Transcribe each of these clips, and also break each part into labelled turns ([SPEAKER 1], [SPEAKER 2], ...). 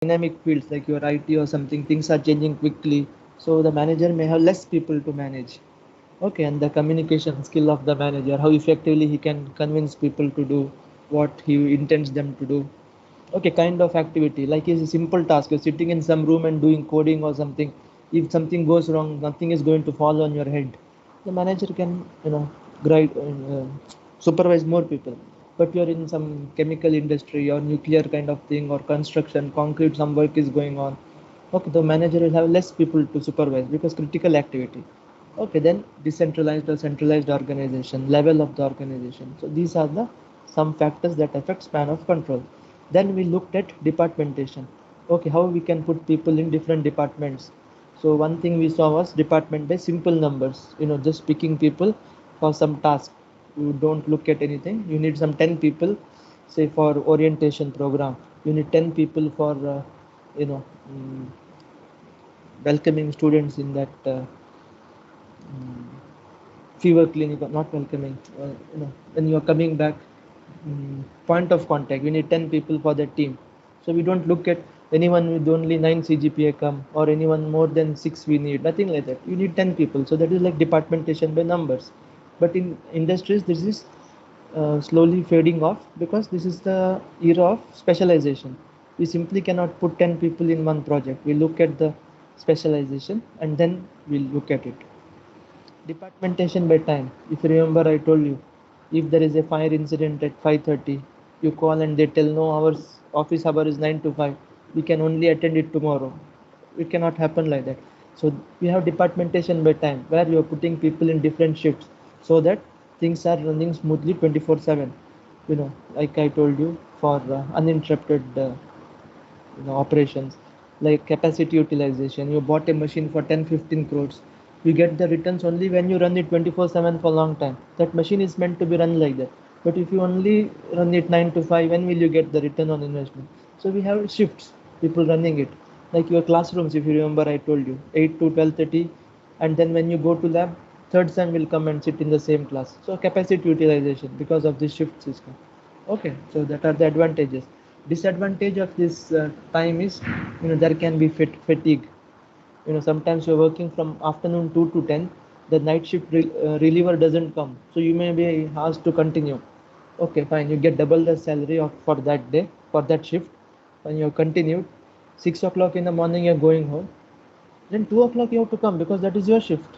[SPEAKER 1] dynamic fields like your IT or something, things are changing quickly. So the manager may have less people to manage. Okay, and the communication skill of the manager, how effectively he can convince people to do what he intends them to do. Okay, kind of activity like is a simple task. You're sitting in some room and doing coding or something. If something goes wrong, nothing is going to fall on your head. The manager can, guide, supervise more people. But you're in some chemical industry or nuclear kind of thing or construction, concrete, some work is going on. Okay, the manager will have less people to supervise because critical activity. Okay, then decentralized or centralized organization, level of the organization. So these are the some factors that affect span of control. Then we looked at departmentation. Okay, how we can put people in different departments. So one thing we saw was department by simple numbers. Just picking people for some task. You don't look at anything. You need some 10 people, say for orientation program. You need 10 people for you know mm, welcoming students in that fever clinic, or not welcoming, when you are coming back, point of contact, we need 10 people for that team. So we don't look at anyone with only 9 CGPA come or anyone more than 6 we need, nothing like that. You need 10 people. So that is like departmentation by numbers. But in industries, this is slowly fading off because this is the era of specialization. We simply cannot put 10 people in one project. We look at the specialization and then we'll look at it. Departmentation by time. If you remember, I told you, if there is a fire incident at 5:30, you call and they tell no, our office hour is 9 to 5. We can only attend it tomorrow. It cannot happen like that. So we have departmentation by time, where you are putting people in different shifts so that things are running smoothly 24/7. Like I told you, for uninterrupted operations, like capacity utilization. You bought a machine for 10-15 crores, you get the returns only when you run it 24/7 for a long time. That machine is meant to be run like that. But if you only run it 9 to 5, when will you get the return on investment? So we have shifts, people running it, like your classrooms. If you remember, I told you 8 to 12:30, and then when you go to lab, third sem will come and sit in the same class. So capacity utilization because of this shift system. Okay, so that are the advantages. Disadvantage of this time is, there can be fatigue. Sometimes you're working from afternoon 2 to 10, the night shift reliever doesn't come, so you may be asked to continue. Okay, fine, you get double the salary of for that day, for that shift. When you're continued, 6 o'clock in the morning you're going home, then 2 o'clock you have to come because that is your shift.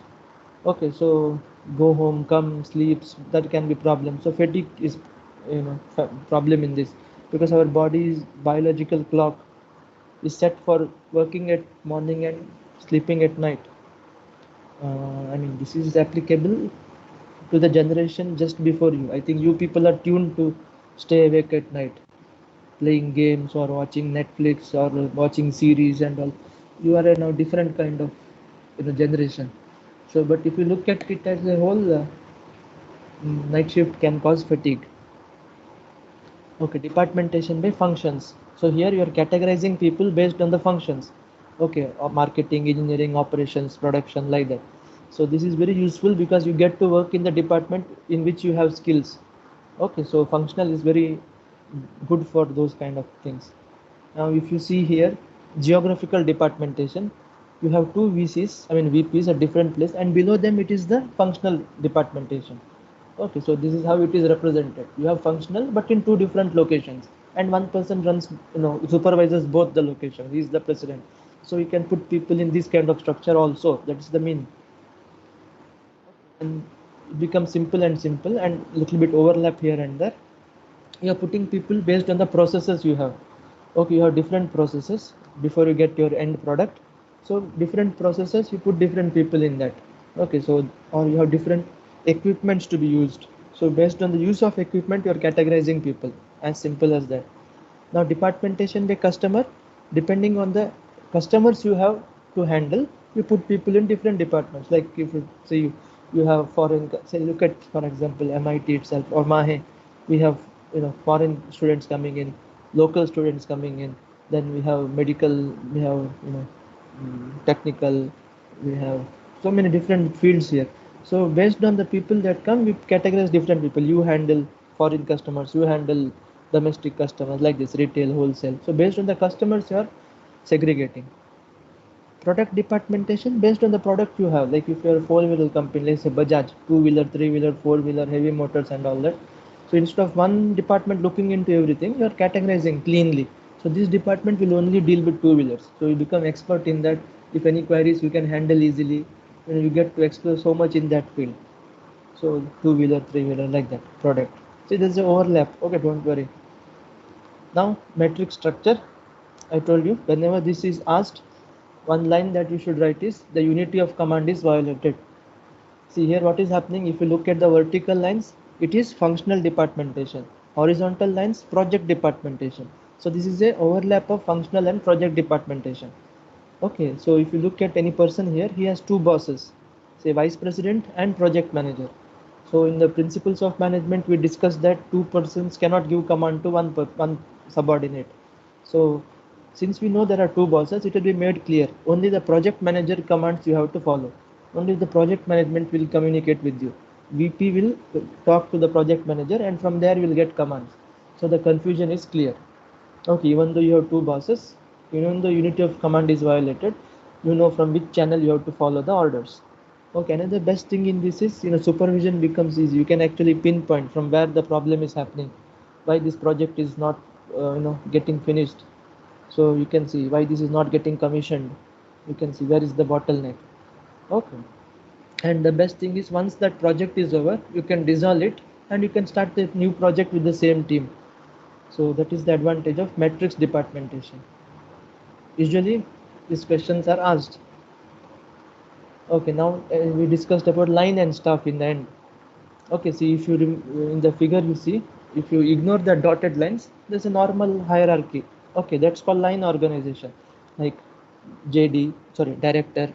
[SPEAKER 1] Okay, so go home, come, sleeps, that can be problem. So fatigue is, problem in this, because our body's biological clock is set for working at morning and sleeping at night. I mean, this is applicable to the generation just before you. I think you people are tuned to stay awake at night, playing games or watching Netflix or watching series and all. You are a now different kind of generation. So, but if you look at it as a whole, night shift can cause fatigue. Okay, departmentation by functions. So here you are categorizing people based on the functions. Okay, marketing, engineering, operations, production, like that. So this is very useful because you get to work in the department in which you have skills. Okay, so functional is very good for those kind of things. Now, if you see here, geographical departmentation, you have two VCs, I mean VPs at different place, and below them it is the functional departmentation. Okay, so this is how it is represented. You have functional, but in two different locations, and one person runs, supervises both the locations. He is the president. So you can put people in this kind of structure also. That is the mean. And it becomes simple and simple, and little bit overlap here and there. You are putting people based on the processes you have. Okay, you have different processes before you get your end product. So different processes, you put different people in that. Okay, so or you have different equipments to be used. So based on the use of equipment, you are categorizing people. As simple as that. Now departmentation by customer, depending on the customers you have to handle, you put people in different departments. Like if you say you have foreign, say look at for example MIT itself or Mahe, we have foreign students coming in, local students coming in. Then we have medical, we have technical, we have so many different fields here. So based on the people that come, we categorize different people. You handle foreign customers, you handle domestic customers, like this retail, wholesale. So based on the customers you are, segregating. Product departmentation based on the product you have. Like if you're a four-wheeler company, let's say Bajaj, two-wheeler, three-wheeler, four-wheeler, heavy motors and all that. So instead of one department looking into everything, you're categorizing cleanly. So this department will only deal with two-wheelers. So you become expert in that. If any queries you can handle easily, you get to explore so much in that field. So two-wheeler, three-wheeler, like that product. See, there's an overlap. Okay, don't worry. Now metric structure. I told you whenever this is asked, one line that you should write is the unity of command is violated. See here what is happening. If you look at the vertical lines, it is functional departmentation. Horizontal lines, project departmentation. So this is a overlap of functional and project departmentation. Okay, so if you look at any person here, he has two bosses, say vice president and project manager. So in the principles of management, we discussed that two persons cannot give command to one subordinate. So since we know there are two bosses, it will be made clear. Only the project manager commands you have to follow. Only the project management will communicate with you. VP will talk to the project manager and from there you will get commands. So the confusion is clear. Okay, even though you have two bosses, even though unity of command is violated, you know from which channel you have to follow the orders. Okay, another best thing in this is, supervision becomes easy. You can actually pinpoint from where the problem is happening, why this project is not, getting finished. So you can see why this is not getting commissioned. You can see where is the bottleneck. Okay, and the best thing is once that project is over, you can dissolve it and you can start the new project with the same team. So that is the advantage of matrix departmentation. Usually these questions are asked. Okay, now we discussed about line and stuff in the end. Okay, see if you in the figure you see, if you ignore the dotted lines, there's a normal hierarchy. Okay, that's called line organization. Like JD, sorry, director,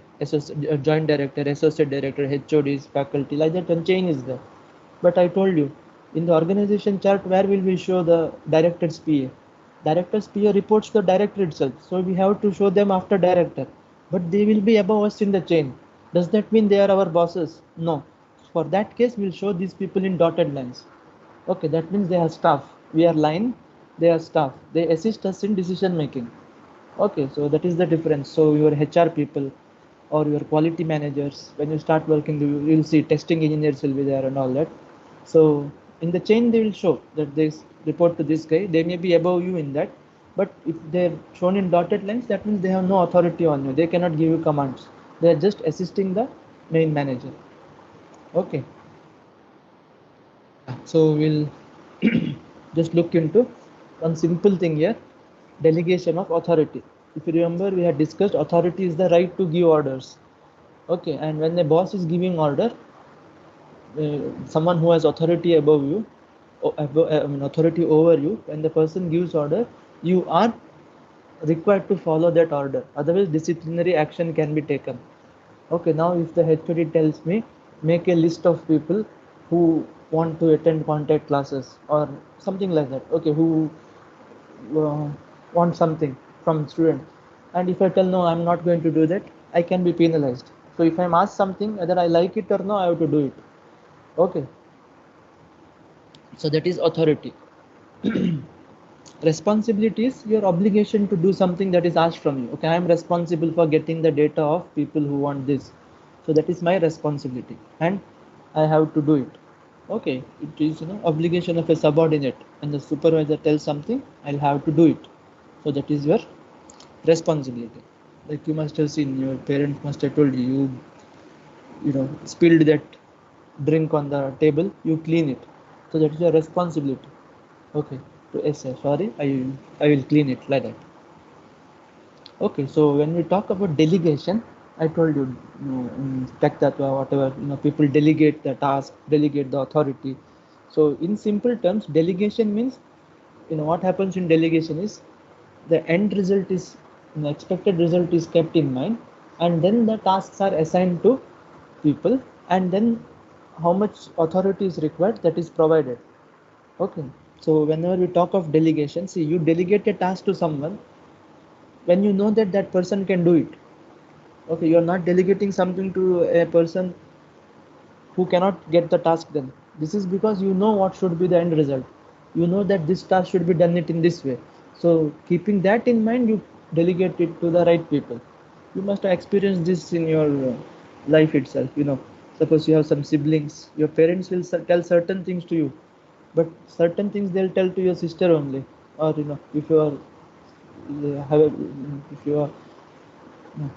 [SPEAKER 1] joint director, associate director, HODs, faculty, like that, and chain is there. But I told you, in the organization chart, where will we show the director's PA? Director's PA reports to the director itself. So we have to show them after director. But they will be above us in the chain. Does that mean they are our bosses? No. For that case, we'll show these people in dotted lines. Okay, that means they are staff. We are line, they are staff. They assist us in decision making. Okay, so that is the difference. So your HR people or your quality managers, when you start working, you will see testing engineers will be there and all that. So in the chain, they will show that they report to this guy. They may be above you in that, but if they're shown in dotted lines, that means they have no authority on you. They cannot give you commands. They are just assisting the main manager. Okay. So we'll just look into one simple thing here, delegation of authority. If you remember, we had discussed authority is the right to give orders. Okay, and when the boss is giving order, someone who has authority above you, authority over you, when the person gives order, you are required to follow that order. Otherwise, disciplinary action can be taken. Okay, now if the HOD tells me, make a list of people who want to attend contact classes or something like that. Okay, who want something from student, and if I tell no, I'm not going to do that, I can be penalized. So if I'm asked something, whether I like it or no, I have to do it. Okay, so that is authority. Responsibility is your obligation to do something that is asked from you. Okay, I am responsible for getting the data of people who want this, so that is my responsibility and I have to do it. Okay, it is obligation of a subordinate, and the supervisor tells something, I'll have to do it. So that is your responsibility. Like you must have seen, your parent must have told you, spilled that drink on the table, you clean it. So that is your responsibility. Okay, to essay, sorry, I will clean it, like that. Okay, so when we talk about delegation, I told you, in Tech Tattva, whatever, people delegate the task, delegate the authority. So in simple terms, delegation means, what happens in delegation is the end result is, the expected result is kept in mind, and then the tasks are assigned to people, and then how much authority is required, that is provided. Okay, so whenever we talk of delegation, see, you delegate a task to someone when you know that that person can do it. Okay, you are not delegating something to a person who cannot get the task done. This is because you know what should be the end result. You know that this task should be done it in this way. So keeping that in mind, you delegate it to the right people. You must have experienced this in your life itself. Suppose you have some siblings, your parents will tell certain things to you, but certain things they'll tell to your sister only. Or if you are have a, if you are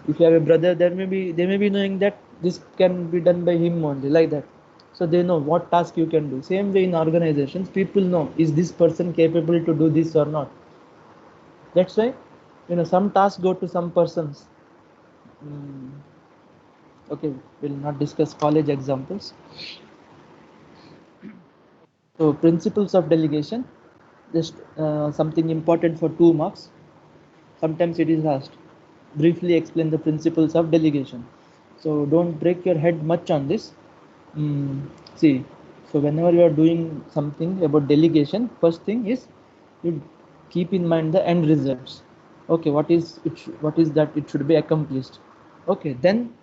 [SPEAKER 1] if you have a brother, there may be they may be knowing that this can be done by him only, like that. So they know what task you can do. Same way in organizations, people know, is this person capable to do this or not. That's why some tasks go to some persons. Mm, okay, we'll not discuss college examples. So principles of delegation, just something important for 2 marks. Sometimes it is asked, briefly explain the principles of delegation. So don't break your head much on this. Mm, see, so whenever you are doing something about delegation, first thing is you keep in mind the end results. Okay, what is that it should be accomplished. Okay, then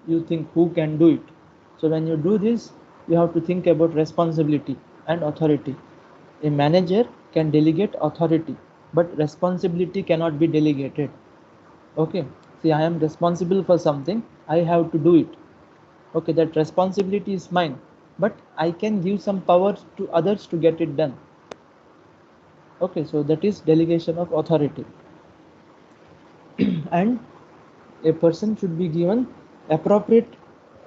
[SPEAKER 1] you think who can do it. So when you do this, you have to think about responsibility and authority. A manager can delegate authority, but responsibility cannot be delegated. Okay, see, I am responsible for something, I have to do it. Okay, that responsibility is mine, but I can give some power to others to get it done. Okay, so that is delegation of authority. And a person should be given appropriate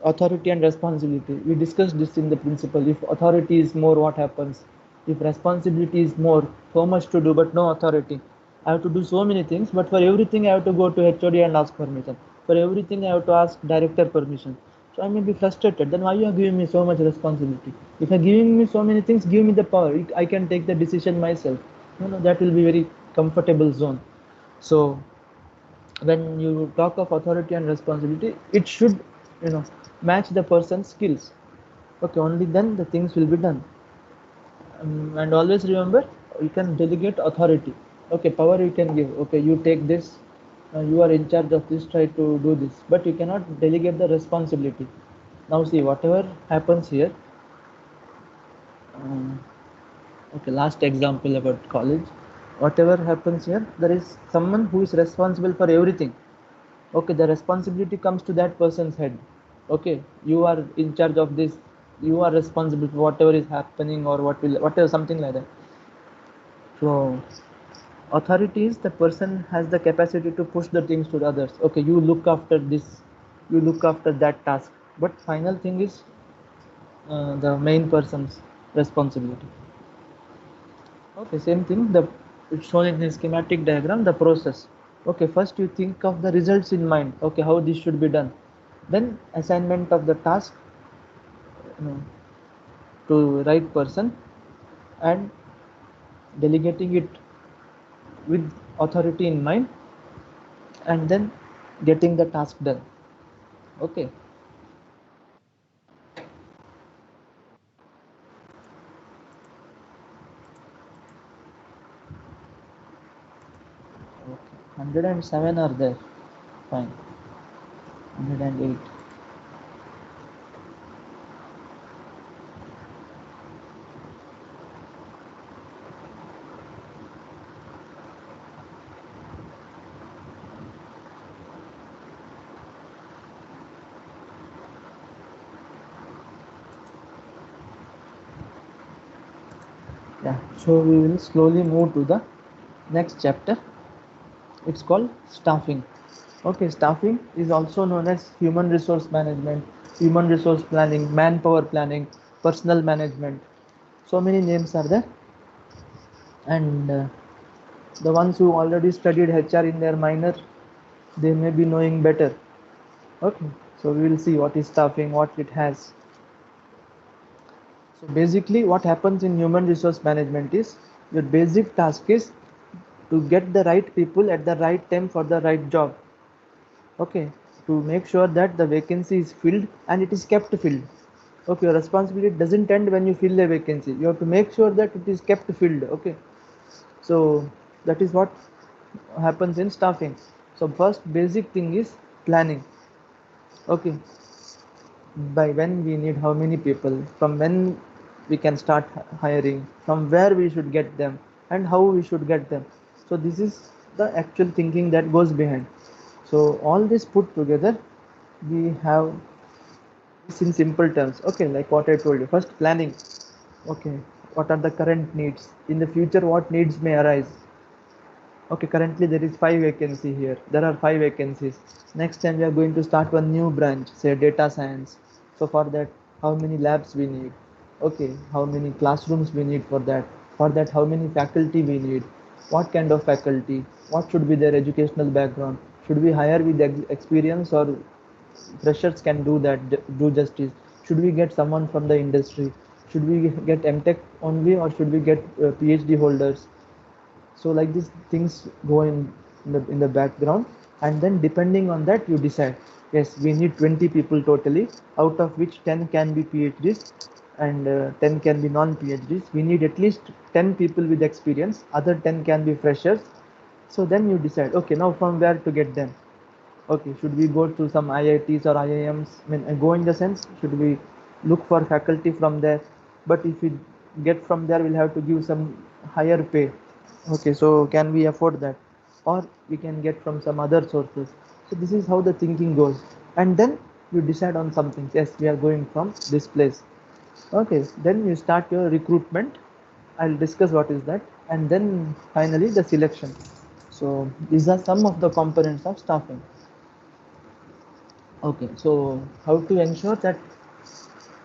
[SPEAKER 1] authority and responsibility. We discussed this in the principle. If authority is more, what happens? If responsibility is more, so much to do but no authority, I have to do so many things, but for everything I have to go to HOD and ask permission. For everything I have to ask director permission. So I may be frustrated. Then why you are giving me so much responsibility? If you are giving me so many things, give me the power. I can take the decision myself. That will be very comfortable zone. So when you talk of authority and responsibility, it should match the person's skills. Okay, only then the things will be done. And always remember, you can delegate authority. Okay, power you can give. Okay, you take this, you are in charge of this, try to do this, but you cannot delegate the responsibility. Now see, whatever happens here, um, okay, last example about college. Whatever happens here, there is someone who is responsible for everything. Okay, the responsibility comes to that person's head. Okay, you are in charge of this, you are responsible for whatever is happening, or whatever, something like that. So authority is the person has the capacity to push the things to the others. Okay, you look after this, you look after that task, but final thing is the main person's responsibility. Okay, same thing, the it's shown in the schematic diagram, the process. Okay, first you think of the results in mind. Okay, how this should be done. Then assignment of the task to right person, and delegating it with authority in mind, and then getting the task done. Okay, okay, 107 are there, fine. 108. Yeah, so we will slowly move to the next chapter. It's called staffing. Okay, staffing is also known as human resource management, human resource planning, manpower planning, personal management. So many names are there, and the ones who already studied HR in their minor, they may be knowing better. Okay, so we will see what is staffing, what it has. So basically what happens in human resource management is, your basic task is to get the right people at the right time for the right job. Okay, to make sure that the vacancy is filled and it is kept filled. Okay, your responsibility doesn't end when you fill a vacancy, you have to make sure that it is kept filled. Okay, so that is what happens in staffing. So first basic thing is planning. Okay, by when we need how many people, from when we can start hiring, from where we should get them, and how we should get them. So this is the actual thinking that goes behind. So all this put together, we have this in simple terms. Okay, like what I told you. First, planning. Okay, what are the current needs? In the future, what needs may arise? Okay, currently there is 5 vacancy here. There are 5 vacancies. Next time we are going to start one new branch, say data science. So for that, how many labs we need? Okay, how many classrooms we need for that? For that, how many faculty we need? What kind of faculty? What should be their educational background? Should we hire with experience, or freshers can do that, do justice? Should we get someone from the industry? Should we get MTech only, or should we get PhD holders? So like these things go in the background, and then depending on that you decide, yes, we need 20 people totally, out of which 10 can be PhDs and 10 can be non PhDs. We need at least 10 people with experience, other 10 can be freshers. So then you decide, okay, now from where to get them? Okay, should we go to some IITs or IIMs? I mean, go in the sense, should we look for faculty from there? But if we get from there, we'll have to give some higher pay. Okay, so can we afford that? Or we can get from some other sources. So this is how the thinking goes. And then you decide on something. Yes, we are going from this place. Okay, then you start your recruitment. I'll discuss what is that. And then finally the selection. So these are some of the components of staffing. Okay, so how to ensure that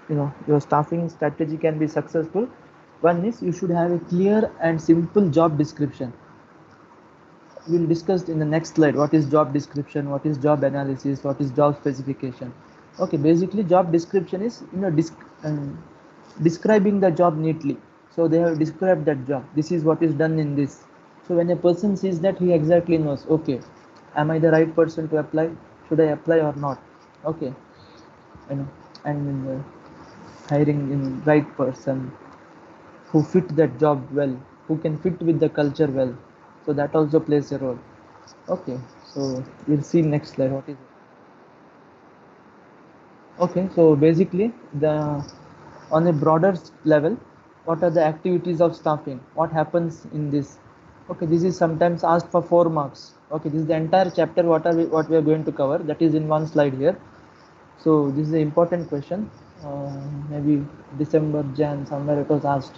[SPEAKER 1] your staffing strategy can be successful? One is you should have a clear and simple job description. We'll discuss in the next slide what is job description, what is job analysis, what is job specification. Okay, basically job description is describing the job neatly. So they have described that job. This is what is done in this. So when a person sees that, he exactly knows, okay, am I the right person to apply? Should I apply or not? Okay, you know, and hiring in right person who fit that job well, who can fit with the culture well. So that also plays a role. Okay, so we'll see next slide. What is it? Okay, so basically the on a broader level, what are the activities of staffing? What happens in this? Okay, this is sometimes asked for 4 marks. Okay, this is the entire chapter. What we are going to cover? That is in one slide here. So this is an important question. Maybe December, Jan, somewhere it was asked.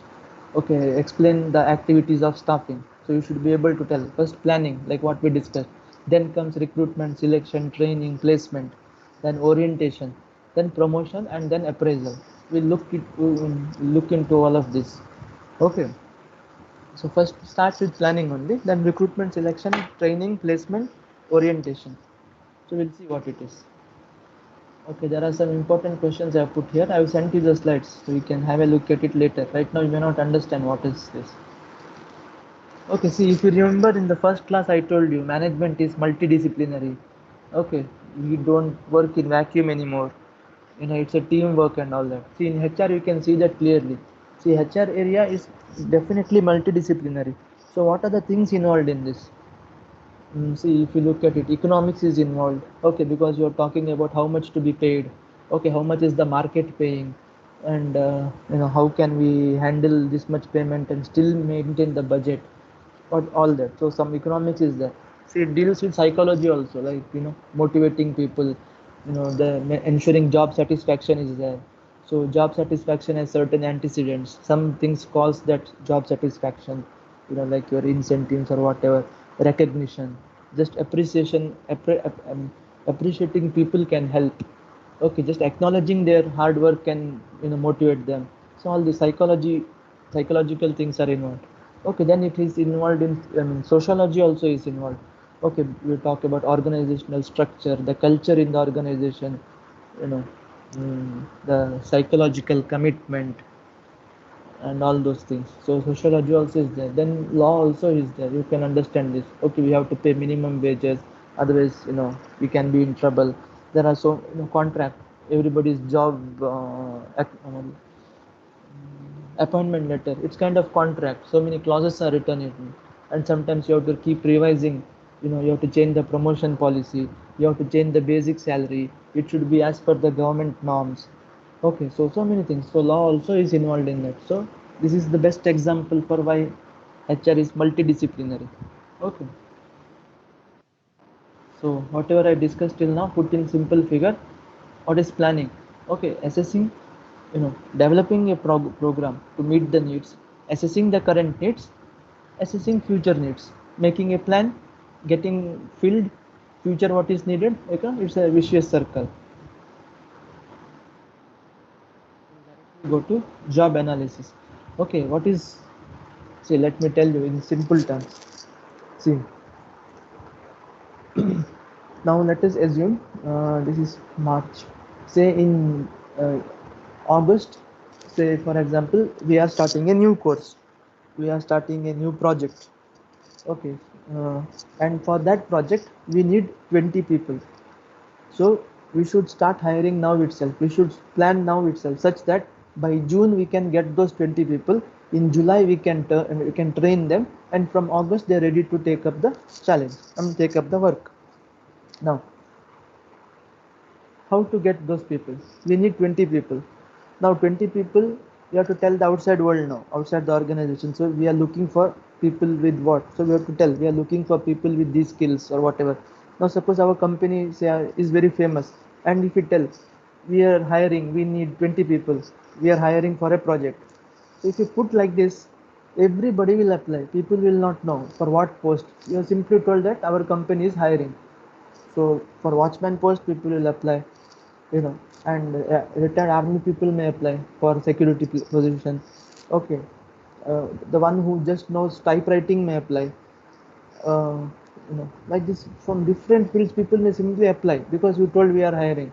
[SPEAKER 1] Okay, explain the activities of staffing. So you should be able to tell. First, planning, like what we discussed. Then comes recruitment, selection, training, placement. Then orientation. Then promotion, and then appraisal. We'll look into all of this. Okay. So first start with planning only. Then recruitment, selection, training, placement, orientation. So we'll see what it is. Okay, there are some important questions I have put here. I have sent you the slides so you can have a look at it later. Right now you may not understand what is this. Okay, see, if you remember in the first class I told you management is multidisciplinary. Okay, we don't work in vacuum anymore. It's a teamwork and all that. See, in HR you can see that clearly. See, HR area is definitely multidisciplinary. So what are the things involved in this? See, if you look at it, economics is involved. Okay, because you're talking about how much to be paid. Okay, how much is the market paying, and how can we handle this much payment and still maintain the budget, or all that. So some economics is there. See, it deals with psychology also, like motivating people. The ensuring job satisfaction is there. So job satisfaction has certain antecedents. Some things cause that job satisfaction. Like your incentives or whatever, recognition, just appreciation. Appreciating people can help. Okay, just acknowledging their hard work can motivate them. So all the psychological things are involved. Okay, then it is involved in, sociology also is involved. Okay, we talk about organizational structure, the culture in the organization, you know the psychological commitment, and all those things. So sociology also is there. Then law also is there. You can understand this. Okay, we have to pay minimum wages, otherwise we can be in trouble. There are so contract, everybody's job, appointment letter, it's kind of contract. So many clauses are written in it, and sometimes you have to keep revising. You have to change the promotion policy, you have to change the basic salary, it should be as per the government norms. Okay, so many things. So law also is involved in that. So this is the best example for why HR is multidisciplinary. Okay, So whatever I discussed till now, put in simple figure. What is planning? Okay, assessing, developing a program to meet the needs, assessing the current needs, assessing future needs, making a plan, getting filled, future what is needed. Okay, it's a vicious circle. Go to job analysis. Okay, what is, see, let me tell you in simple terms. See, now let us assume this is March. Say in August, say for example, we are starting a new course, we are starting a new project. Okay, uh, and for that project we need 20 people. So we should start hiring now itself. We should plan now itself, such that by June we can get those 20 people. In July we can train them, and from August they are ready to take up the challenge and take up the work. Now, how to get those people? We need 20 people. Now 20 people, we have to tell the outside world now, outside the organization. So we are looking for people with what? So we have to tell we are looking for people with these skills or whatever. Now suppose our company say is very famous, and if we tell we are hiring, we need 20 people, we are hiring for a project. So if you put like this, everybody will apply. People will not know for what post. You have simply told that our company is hiring. So for watchman post, people will apply, and retired army people may apply for security position. Okay, the one who just knows typewriting may apply. Uh, like this from different fields, people may simply apply because you told we are hiring.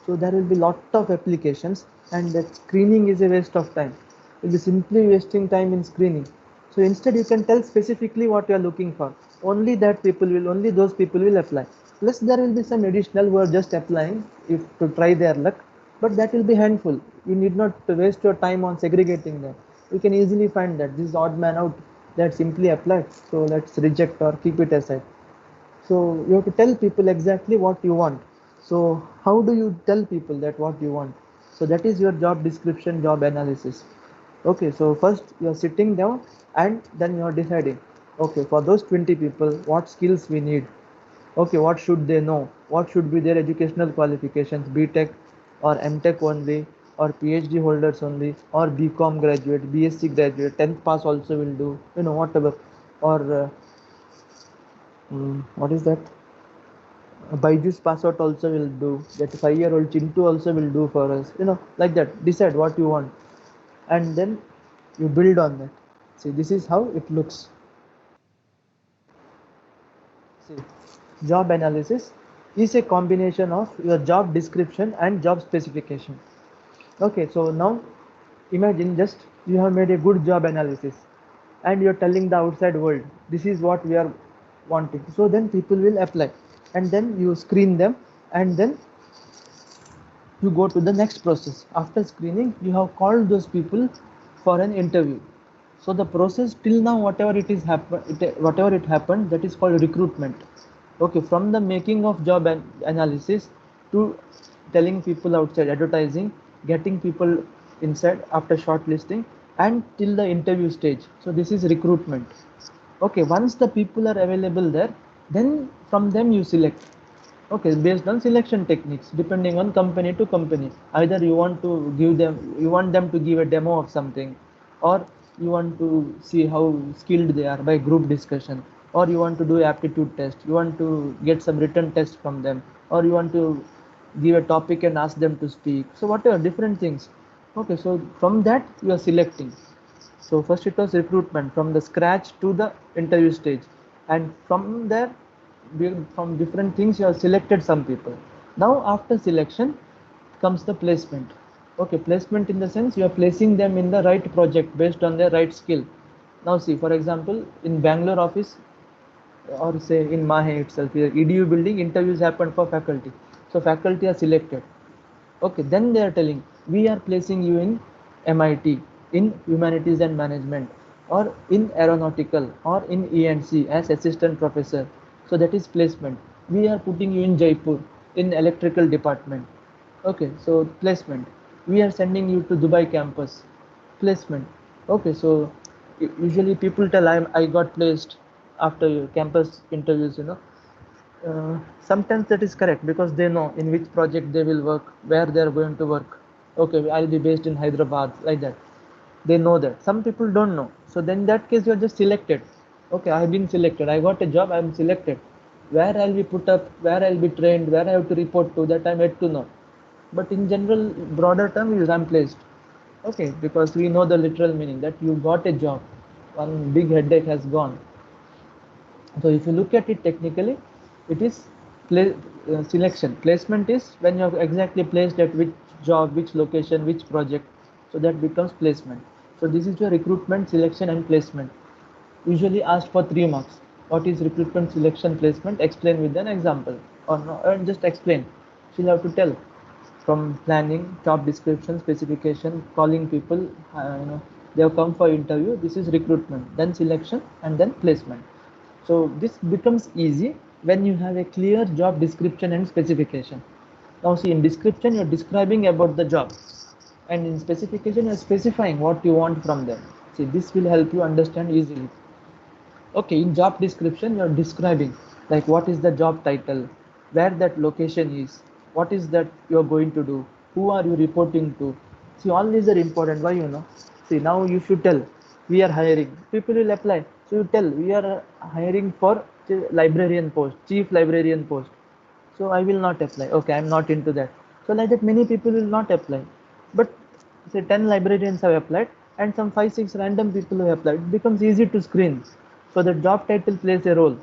[SPEAKER 1] So there will be lot of applications, and that screening is a waste of time. You'll be simply wasting time in screening. So instead you can tell specifically what you are looking for. Only those people will apply. Plus there will be some additional who are just applying if to try their luck, but that will be handful. You need not waste your time on segregating them. You can easily find that this is odd man out that simply applied. So let's reject or keep it aside. So you have to tell people exactly what you want. So how do you tell people that what you want? So that is your job description, job analysis. Okay, so first you are sitting down and then you are deciding, okay, for those 20 people, what skills we need. Okay, what should they know? What should be their educational qualifications? BTech or MTech only, or PhD holders only, or BCom graduate, BSc graduate, 10th pass also will do, whatever. Or what is that? Byju's password also will do. That 5-year-old Chintu also will do for us. Like that. Decide what you want, and then you build on that. See, this is how it looks. See, job analysis is a combination of your job description and job specification. Okay, so now imagine just you have made a good job analysis, and you're telling the outside world this is what we are wanting. So then people will apply, and then you screen them, and then you go to the next process. After screening, you have called those people for an interview. So the process till now, whatever it happened, that is called recruitment. Okay, from the making of job analysis to telling people outside, advertising, getting people inside after shortlisting, and till the interview stage. So this is recruitment. Okay, once the people are available there, then from them you select. Okay, based on selection techniques, depending on company to company. Either you want them to give a demo of something, or you want to see how skilled they are by group discussion, or you want to do aptitude test, you want to get some written test from them, or you want to give a topic and ask them to speak. So whatever, different things. Okay, so from that you are selecting. So first it was recruitment from the scratch to the interview stage, and from there, from different things you have selected some people. Now after selection comes the placement. Okay, placement in the sense you are placing them in the right project based on their right skill. Now see, for example, in Bangalore office, or say in Mahe itself, EDU building, interviews happen for faculty. So faculty are selected. Okay, then they are telling we are placing you in MIT in humanities and management, or in aeronautical, or in ENC as assistant professor. So that is placement. We are putting you in Jaipur in electrical department. Okay, so placement. We are sending you to Dubai campus. Placement. Okay, so usually people tell I got placed after campus interviews. Sometimes that is correct because they know in which project they will work, where they are going to work. Okay, I'll be based in Hyderabad, like that. They know that. Some people don't know. So then in that case, you're just selected. Okay, I've been selected. I got a job. I'm selected. Where I'll be put up, where I'll be trained, where I have to report to, that I'm yet to know. But in general, broader term is I'm placed. Okay, because we know the literal meaning that you got a job. One big headache has gone. So if you look at it technically, it is selection. Placement is when you're exactly placed at which job, which location, which project. So that becomes placement. So this is your recruitment, selection, and placement. Usually asked for 3 marks. What is recruitment, selection, placement? Explain with an example, or no, or just explain. She'll have to tell from planning, job description, specification, calling people. They have come for interview. This is recruitment, then selection, and then placement. So this becomes easy when you have a clear job description and specification. Now see, in description you're describing about the job, and in specification you're specifying what you want from them. See, this will help you understand easily. Okay, in job description you're describing like what is the job title, where that location is, what is that you're going to do, who are you reporting to. See, all these are important. Why, see, now you should tell we are hiring, people will apply. So you tell we are hiring for librarian post, chief librarian post. So I will not apply. Okay, I'm not into that. So like that many people will not apply. But say 10 librarians have applied and some 5 6 random people have applied, it becomes easy to screen. So the job title plays a role.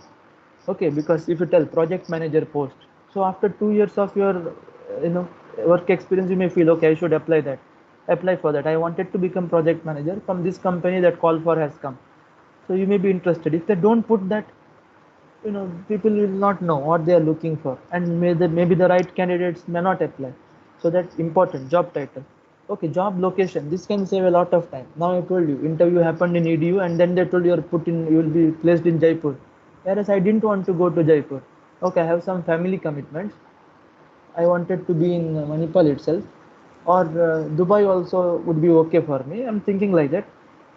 [SPEAKER 1] Okay, because if you tell project manager post, so after 2 years of your work experience, you may feel okay, I should apply for that. I wanted to become project manager from this company, that call for has come. So you may be interested. If they don't put that, people will not know what they are looking for, and maybe the right candidates may not apply. So that's important. Job title. Okay, job location, this can save a lot of time. Now I told you interview happened in EDU, and then they told you will be placed in Jaipur, whereas I didn't want to go to Jaipur. Okay, I have some family commitments. I wanted to be in Manipal itself, or Dubai also would be okay for me. I'm thinking like that.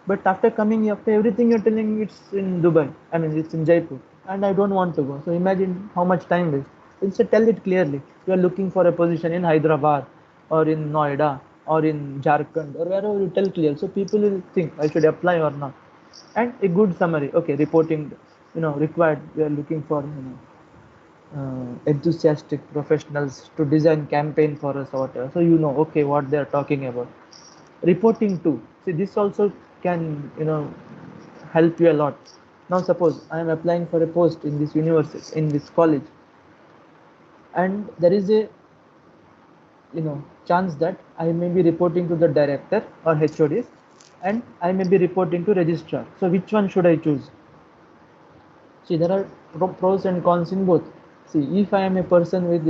[SPEAKER 1] But after everything you're telling, it's in Dubai. I mean, it's in Jaipur, and I don't want to go. So imagine how much time waste. Instead, tell it clearly. You are looking for a position in Hyderabad, or in Noida, or in Jharkhand, or wherever you tell clear. So people will think I should apply or not. And a good summary. Okay, reporting. Required. We are looking for enthusiastic professionals to design campaign for us or whatever. So okay, what they are talking about. Reporting to. See, this also can help you a lot. Now suppose I am applying for a post in this university, in this college, and there is a chance that I may be reporting to the director or HODs, and I may be reporting to registrar. So which one should I choose? See, there are pros and cons in both. See, if I am a person with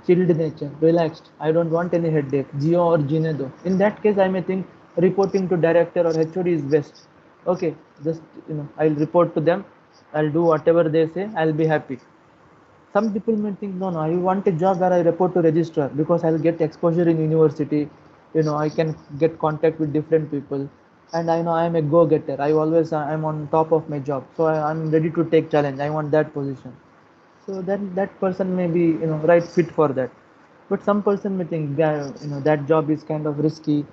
[SPEAKER 1] chilled nature, relaxed, I don't want any headache, Geo or Ginedo. In that case, I may think reporting to director or HOD is best. Okay, just I'll report to them. I'll do whatever they say. I'll be happy. Some people may think, no, I want a job where I report to registrar because I'll get exposure in university. I can get contact with different people, and I know I am a go-getter. I'm on top of my job, so I'm ready to take challenge. I want that position. So then that person may be right fit for that. But some person may think that that job is kind of risky,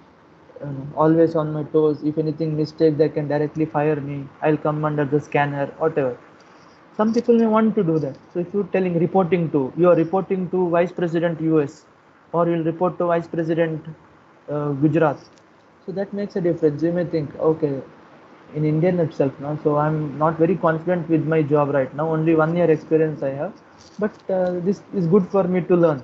[SPEAKER 1] always on my toes. If anything mistake, they can directly fire me. I'll come under the scanner, whatever. Some people may want to do that. So if you're telling you are reporting to Vice President US, or you'll report to Vice President Gujarat. So that makes a difference. You may think, okay, in Indian itself now, so I'm not very confident with my job right now. Only 1 year experience I have, but this is good for me to learn.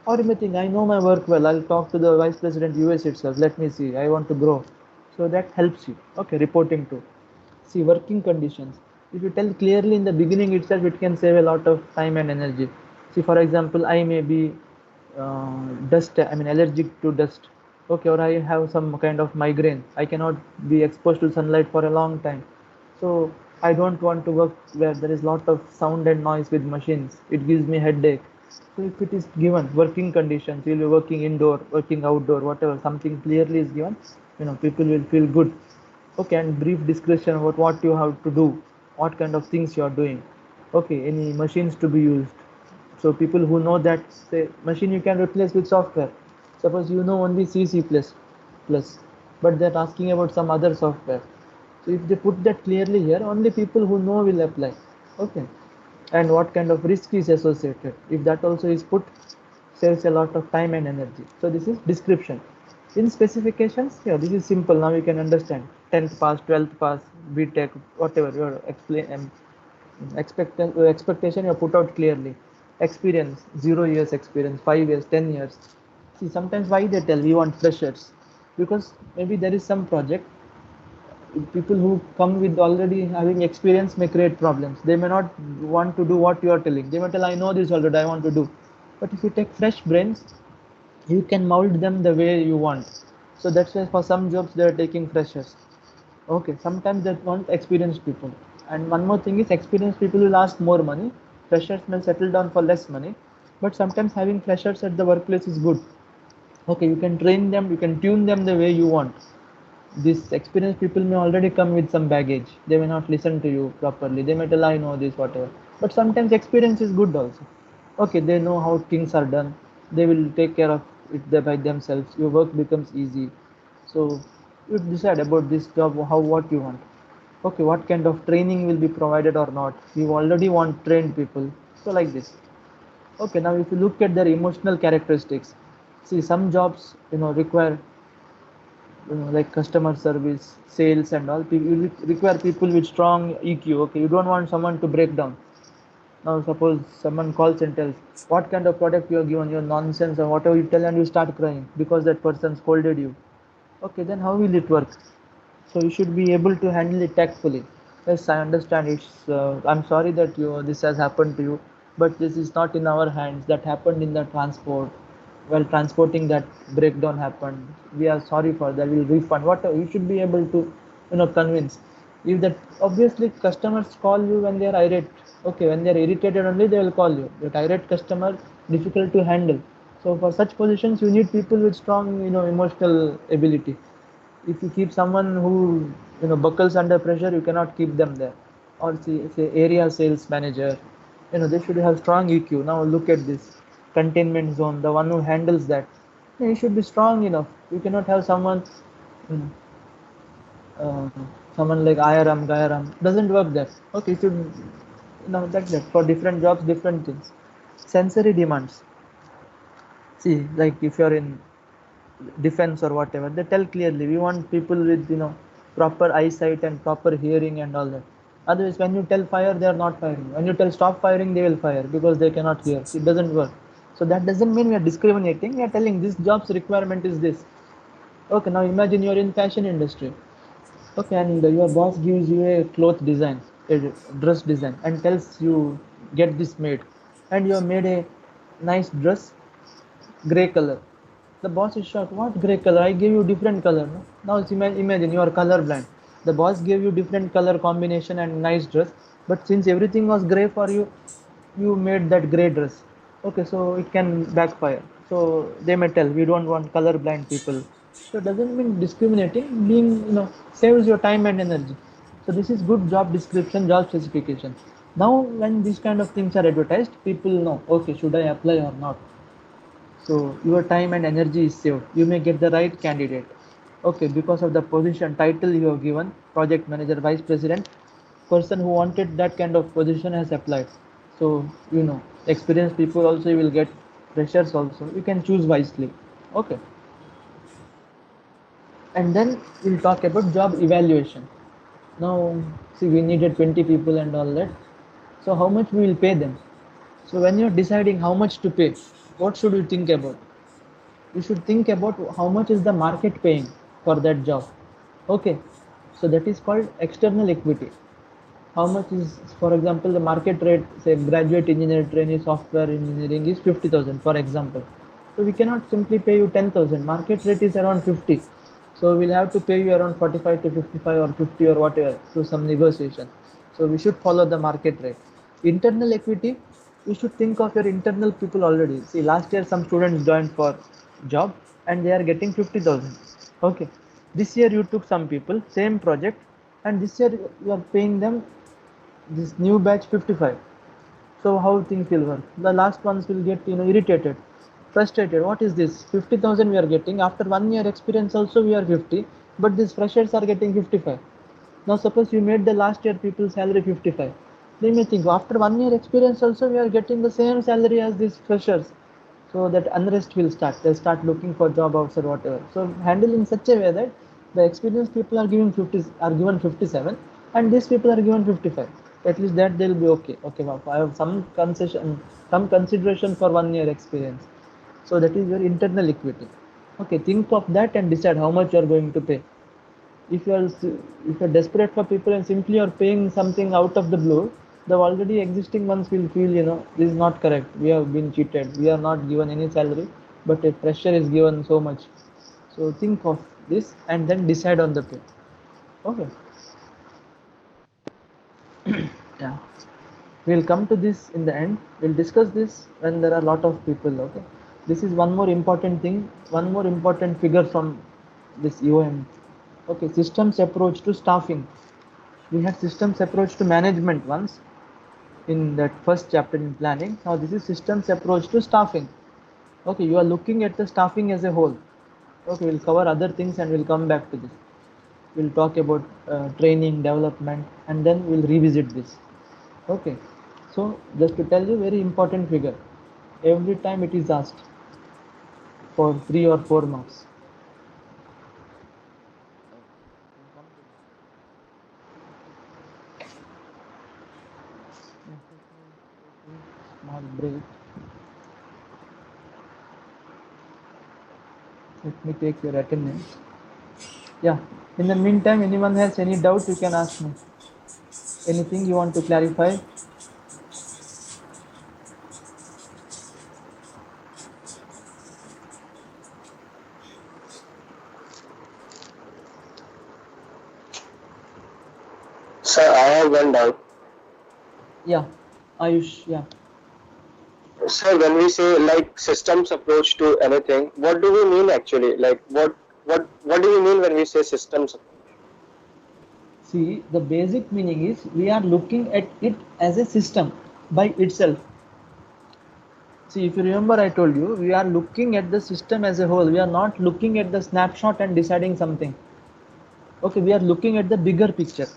[SPEAKER 1] Or you may think, I know my work well. I'll talk to the Vice President US itself. Let me see. I want to grow. So that helps you. Okay, reporting to. See, working conditions. If you tell clearly in the beginning itself, it can save a lot of time and energy. See, for example, I may be allergic to dust. Okay, or I have some kind of migraine. I cannot be exposed to sunlight for a long time. So I don't want to work where there is lot of sound and noise with machines. It gives me headache. So if it is given working conditions, you'll be working indoor, working outdoor, whatever, something clearly is given, people will feel good. Okay, and brief description about what you have to do, what kind of things you are doing. Okay, any machines to be used. So people who know that say machine you can replace with software. Suppose you know only C, C++, but they're asking about some other software. So if they put that clearly here, only people who know will apply. Okay. And what kind of risk is associated. If that also is put, saves a lot of time and energy. So this is description. In specifications, yeah, this is simple. Now you can understand. 10th pass, 12th pass, BTech, whatever your explain expectation you put out clearly. Experience, 0 years experience, 5 years, 10 years. See, sometimes why they tell we want freshers, because maybe there is some project people who come with already having experience may create problems. They may not want to do what you are telling. They may tell, I know this already, I want to do. But if you take fresh brains, you can mold them the way you want. So that's why for some jobs they are taking freshers. Okay, sometimes they want experienced people. And one more thing is experienced people will ask more money. Freshers may settle down for less money. But sometimes having freshers at the workplace is good. Okay, you can train them, you can tune them the way you want. These experienced people may already come with some baggage. They may not listen to you properly. They may tell, I know this, whatever. But sometimes experience is good also. Okay, they know how things are done. They will take care of it by themselves. Your work becomes easy. So you decide about this job, how what you want. Okay, what kind of training will be provided or not. You already want trained people. So like this. Okay, now if you look at their emotional characteristics, see some jobs require like customer service, sales, and all. You require people with strong EQ. Okay, you don't want someone to break down. Now, suppose someone calls and tells, "What kind of product you are given? Your nonsense or whatever you tell," and you start crying because that person scolded you. Okay, then how will it work? So you should be able to handle it tactfully. Yes, I understand. I'm sorry that this has happened to you, but this is not in our hands. That happened in the transport. While transporting, that breakdown happened. We are sorry for that. We'll refund. Whatever you should be able to, convince. If that obviously customers call you when they are irate. Okay, when they are irritated only they will call you. But irate customer difficult to handle. So for such positions, you need people with strong, emotional ability. If you keep someone who buckles under pressure, you cannot keep them there. Or say area sales manager, they should have strong EQ. Now look at this containment zone, the one who handles that. You should be strong enough. You cannot have someone you know, uh, someone like IRM Gairam doesn't work there. Okay, you should that's that for different jobs, different things. Sensory demands. See, like if you're in defense or whatever, they tell clearly we want people with proper eyesight and proper hearing and all that. Otherwise, when you tell fire, they are not firing. When you tell stop firing, they will fire because they cannot hear. It doesn't work. So that doesn't mean we are discriminating. We are telling this job's requirement is this. Okay, now imagine you're in fashion industry. Okay, and your boss gives you a cloth design, a dress design, and tells you get this made, and you have made a nice dress, gray color. The boss is shocked. What gray color? I gave you different color. No? Now imagine you are color blind. The boss gave you different color combination and nice dress, but since everything was gray for you, you made that gray dress. Okay, so it can backfire. So they may tell we don't want color blind people. So it doesn't mean discriminating. Being saves your time and energy. So this is good job description, job specification. Now when these kind of things are advertised, people know. Okay, should I apply or not? So your time and energy is saved. You may get the right candidate. Okay, because of the position title you have given, project manager, vice president, person who wanted that kind of position has applied. So experienced people also you will get, freshers also. You can choose wisely. Okay, and then we'll talk about job evaluation. Now, see, we needed 20 people and all that. So how much we will pay them? So when you're deciding how much to pay, what should you think about? You should think about how much is the market paying for that job. Okay, so that is called external equity. How much is, for example, the market rate, say graduate engineer trainee software engineering is 50,000 for example. So we cannot simply pay you 10,000. Market rate is around 50. So we'll have to pay you around 45 to 55 or 50 or whatever through some negotiation. So we should follow the market rate. Internal equity, you should think of your internal people already. See, last year some students joined for job and they are getting 50,000. Okay, this year you took some people, same project, and this year you are paying them this new batch 55. So how things will work? The last ones will get irritated, frustrated. What is this? 50,000 we are getting after 1 year experience. Also we are 50, but these freshers are getting 55. Now suppose you made the last year people salary 55. They may think after 1 year experience also we are getting the same salary as these freshers. So that unrest will start. They'll start looking for job outside whatever. So handle in such a way that the experienced people are given 50 are given 57 and these people are given 55. At least that they'll be okay. Okay, wow, I have some concession, some consideration for 1 year experience. So that is your internal equity. Okay, think of that and decide how much you are going to pay. If you're desperate for people and simply you're paying something out of the blue, the already existing ones will feel this is not correct, we have been cheated, we are not given any salary, but a pressure is given so much. So think of this and then decide on the pay. Okay. Yeah, we'll come to this in the end. We'll discuss this when there are a lot of people. Okay, this is one more important thing, one more important figure from this UOM. Okay, systems approach to staffing. We had systems approach to management once in that first chapter in planning. Now this is systems approach to staffing. Okay, you are looking at the staffing as a whole. Okay, we'll cover other things and we'll come back to this. We'll talk about training, development, and then we'll revisit this. Okay, so just to tell you, very important figure. Every time it is asked for 3 or 4 marks. Small break. Let me take your attendance. Yeah. In the meantime, anyone has any doubt, you can ask me. Anything you want to clarify?
[SPEAKER 2] Sir, I have one doubt.
[SPEAKER 1] Yeah. Ayush, yeah.
[SPEAKER 2] Sir, when we say like systems approach to anything, what do we mean actually? Like what do we mean when we say systems?
[SPEAKER 1] See, the basic meaning is we are looking at it as a system by itself. See, if you remember, I told you we are looking at the system as a whole. We are not looking at the snapshot and deciding something. Okay, we are looking at the bigger picture.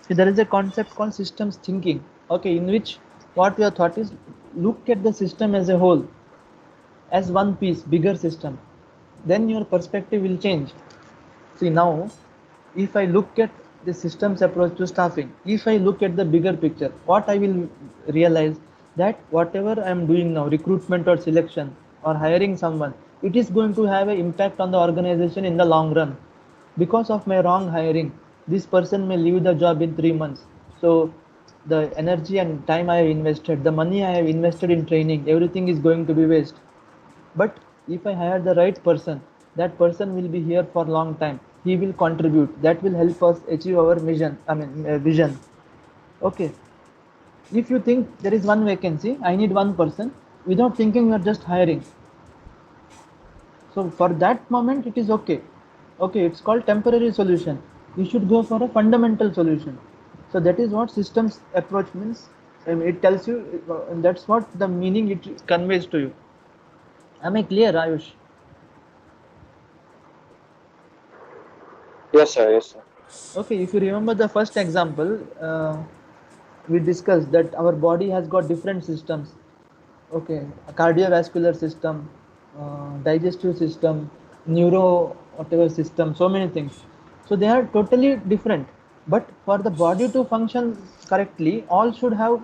[SPEAKER 1] See, there is a concept called systems thinking. Okay, in which what we have thought is look at the system as a whole, as one piece, bigger system. Then your perspective will change. See, now if I look at the systems approach to staffing, if I look at the bigger picture, what I will realize that whatever I am doing now, recruitment or selection or hiring someone, it is going to have an impact on the organization in the long run. Because of my wrong hiring, this person may leave the job in 3 months. So the energy and time I have invested, the money I have invested in training, everything is going to be waste. But if I hire the right person, that person will be here for long time. He will contribute. That will help us achieve our vision. Okay. If you think there is one vacancy, I need one person, without thinking you are just hiring. So for that moment it is okay. Okay, it's called temporary solution. You should go for a fundamental solution. So that is what systems approach means. It tells you, that's what the meaning it conveys to you. Am I clear, Ayush?
[SPEAKER 2] Yes, sir. Yes, sir.
[SPEAKER 1] Okay, if you remember the first example, we discussed that our body has got different systems. Okay, a cardiovascular system, digestive system, neuro whatever system, so many things. So they are totally different. But for the body to function correctly, all should have,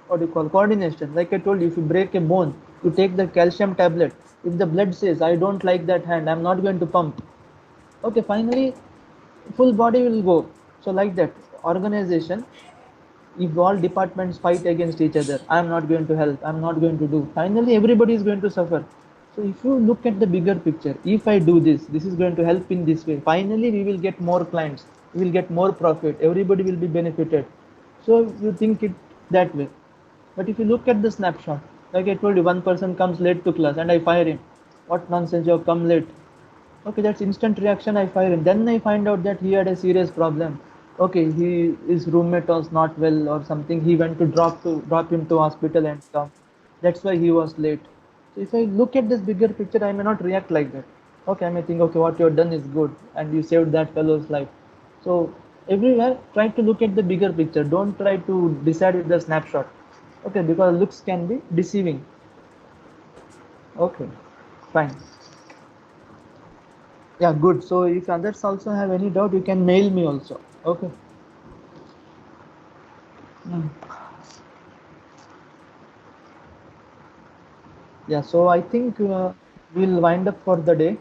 [SPEAKER 1] what do you call, coordination. Like I told you, if you break a bone, you take the calcium tablet. If the blood says, I don't like that hand, I'm not going to pump. Okay, finally full body will go. So like that organization, if all departments fight against each other, I am not going to help, I'm not going to do, finally everybody is going to suffer. So if you look at the bigger picture, if I do this, this is going to help in this way, finally we will get more clients, we will get more profit, everybody will be benefited. So you think it that way. But if you look at the snapshot, like I told you, one person comes late to class and I fire him. What nonsense, you have come late. Okay, that's instant reaction, I fire him. Then I find out that he had a serious problem. okay, his roommate was not well or something. He went to drop him to hospital and come. That's why he was late. So if I look at this bigger picture, I may not react like that. Okay, I may think, okay, what you have done is good, and you saved that fellow's life. So everywhere, try to look at the bigger picture. Don't try to decide with the snapshot. Okay, because looks can be deceiving. Okay, fine. Yeah, good. So if others also have any doubt, you can mail me also. Okay. Mm. Yeah, so I think we'll wind up for the day.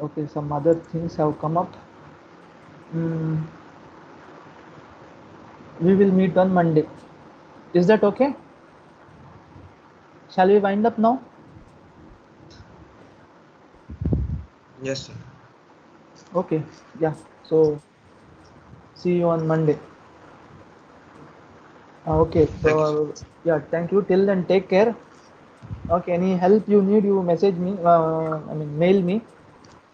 [SPEAKER 1] Okay, some other things have come up. Mm, we will meet on Monday. Is that okay? Shall we wind up now?
[SPEAKER 3] Yes, sir.
[SPEAKER 1] Okay, yeah. So see you on Monday. Okay,
[SPEAKER 3] Thank you, sir.
[SPEAKER 1] so yeah, thank you. Till then, take care. Okay, any help you need, you message me. I mean, mail me.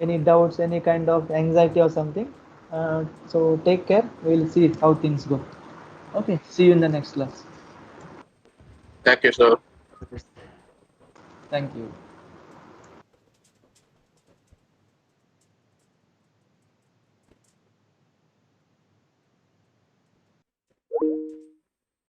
[SPEAKER 1] Any doubts, any kind of anxiety or something. So take care. We'll see how things go. Okay, see you in the next class.
[SPEAKER 2] Thank you, sir.
[SPEAKER 1] Thank you.